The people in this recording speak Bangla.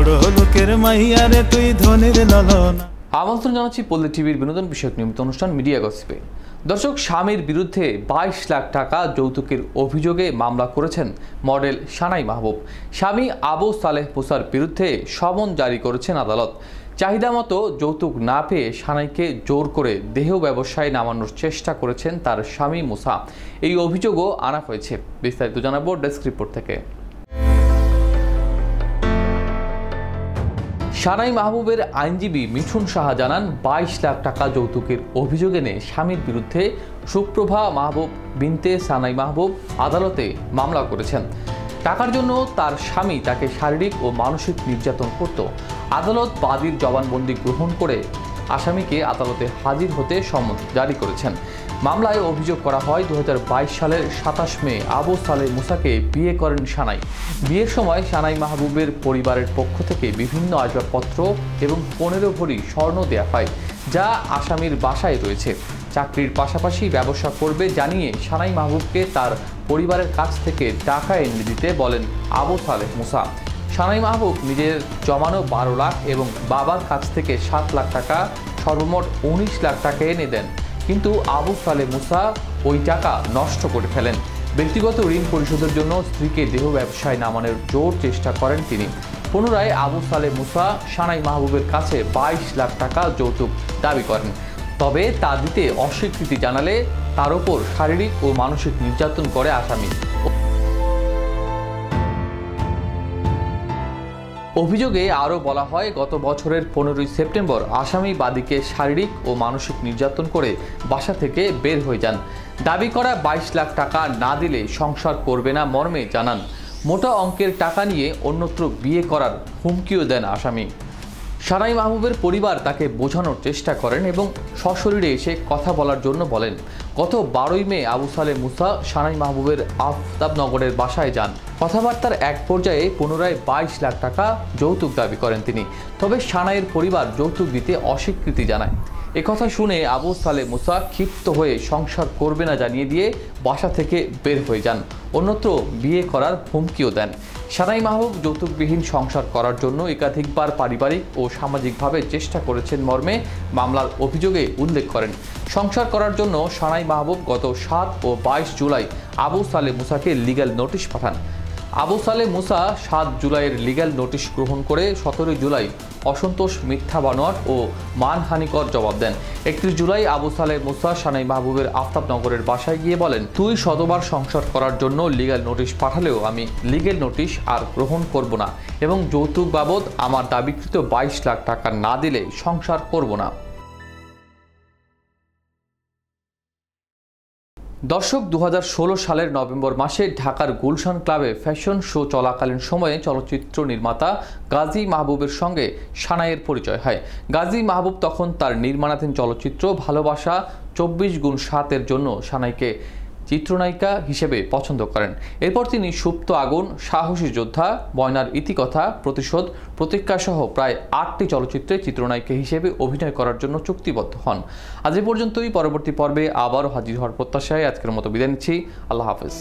বড় লোকের মাইয়া রে তুই ধনির ললনা। আমন্ত্রণ জানাচ্ছি পল্লী টিভির বিনোদন বিষয়ক নিয়মিত অনুষ্ঠান মিডিয়া গসিপে। দর্শক, স্বামীর বিরুদ্ধে 22 লাখ টাকা যৌতুকের অভিযোগে মামলা করেছেন মডেল সানাই মাহবুব। স্বামী আবু সালেহ মুসার বিরুদ্ধে সমন জারি করেছেন আদালত। চাহিদা মতো যৌতুক না পেয়ে সানাইকে জোর করে দেহ ব্যবসায় নামানোর চেষ্টা করেছেন তার স্বামী মুসা। এই অভিযোগও আনা হয়েছে। বিস্তারিত জানাবো ডেস্ক রিপোর্ট থেকে। সানাই মাহবুবের আইনজীবী মিঠুন সাহা জানান, 22 লাখ টাকা যৌতুকের অভিযোগ এনে স্বামীর বিরুদ্ধে সুপ্রভা মাহবুব বিনতে সানাই মাহবুব আদালতে মামলা করেছেন। টাকার জন্য তার স্বামী তাকে শারীরিক ও মানসিক নির্যাতন করত। আদালত বাদীর জবানবন্দি গ্রহণ করে আসামিকে আদালতে হাজির হতে সমন জারি করেছেন। মামলায় অভিযোগ করা হয় 2022 সালের 27 মে আবু সালেহ মুসাকে বিয়ে করেন সানাই। বিয়ের সময় সানাই মাহবুবের পরিবারের পক্ষ থেকে বিভিন্ন আসবাবপত্র এবং 15 ভরি স্বর্ণ দেয়া হয়, যা আসামির বাসায় রয়েছে। চাকরির পাশাপাশি ব্যবসা করবে জানিয়ে সানাই মাহবুবকে তার পরিবারের কাছ থেকে টাকা এনে দিতে বলেন আবু সালেহ মুসা। সানাই মাহবুব নিজের জমানো 12 লাখ এবং বাবার কাছ থেকে 7 লাখ টাকা, সর্বমোট 19 লাখ টাকা এনে দেন। কিন্তু আবু সালেহ মুসা ওই টাকা নষ্ট করে ফেলেন। ব্যক্তিগত ঋণ পরিশোধের জন্য স্ত্রীকে দেহ ব্যবসায় নামানোর জোর চেষ্টা করেন তিনি। পুনরায় আবু সালেহ মুসা সানাই মাহবুবের কাছে 22 লাখ টাকা যৌতুক দাবি করেন। তবে তা দিতে অস্বীকৃতি জানালে তার উপর শারীরিক ও মানসিক নির্যাতন করে আসামি। অভিযোগে আরও বলা হয়, গত বছরের 15 সেপ্টেম্বর আসামি বাদীকে শারীরিক ও মানসিক নির্যাতন করে বাসা থেকে বের হয়ে যান। দাবি করা 22 লাখ টাকা না দিলে সংসার করবে না মর্মে জানান। মোটা অঙ্কের টাকা নিয়ে অন্যত্র বিয়ে করার হুমকিও দেন আসামি। সানাই মাহবুবের পরিবার তাকে বোঝানোর চেষ্টা করেন এবং সশরীরে এসে কথা বলার জন্য বলেন। গত 12 মে আবু সালেহ মুসা সানাই মাহবুবের আফতাবনগরের বাসায় যান। কথাবার্তার এক পর্যায়ে পুনরায় 22 লাখ টাকা যৌতুক দাবি করেন তিনি। তবে সানাইয়ের পরিবার যৌতুক দিতে অস্বীকৃতি জানায়। একথা শুনে আবু সালেহ মুসা ক্ষিপ্ত হয়ে সংসার করবে না জানিয়ে দিয়ে বাসা থেকে বের হয়ে যান। অন্যত্র বিয়ে করার হুমকিও দেন। সানাই মাহবুব যৌতুকবিহীন সংসার করার জন্য একাধিকবার পারিবারিক ও সামাজিকভাবে চেষ্টা করেছেন মর্মে মামলার অভিযোগে উল্লেখ করেন। সংসার করার জন্য সানাই মাহবুব গত 7 ও 22 জুলাই আবু সালেহ মুসাকে লিগ্যাল নোটিশ পাঠান। আবু সালেহ মুসা 7 জুলাইয়ের লিগ্যাল নোটিশ গ্রহণ করে 17 জুলাই অসন্তোষ, মিথ্যা বানোয়াট ও মানহানিকর জবাব দেন। 31 জুলাই আবু সালেহ মুসা সানাই মাহবুবের আফতাবনগরের বাসায় গিয়ে বলেন, তুই শতবার সংসার করার জন্য লিগ্যাল নোটিশ পাঠালেও আমি লিগ্যাল নোটিশ আর গ্রহণ করব না এবং যৌতুক বাবদ আমার দাবিকৃত 22 লাখ টাকা না দিলে সংসার করব না। দর্শক, 2016 সালের নভেম্বর মাসে ঢাকার গুলশান ক্লাবে ফ্যাশন শো চলাকালীন সময়ে চলচ্চিত্র নির্মাতা গাজী মাহবুবের সঙ্গে সানাইয়ের পরিচয় হয়। গাজী মাহবুব তখন তার নির্মাণাধীন চলচ্চিত্র ভালোবাসা 24x7 জন্য সানাইকে চিত্রনায়িকা হিসেবে পছন্দ করেন। এরপর তিনি সুপ্ত আগুন, সাহসী যোদ্ধা, ময়নার ইতিকথা, প্রতিশোধ, প্রতীক্ষা সহ প্রায় 8টি চলচ্চিত্রে চিত্রনায়িকা হিসেবে অভিনয় করার জন্য চুক্তিবদ্ধ হন। আজ এ পর্যন্তই। পরবর্তী পর্বে আবারও হাজির হওয়ার প্রত্যাশায় আজকের মতো বিদায় নিচ্ছি। আল্লাহ হাফেজ।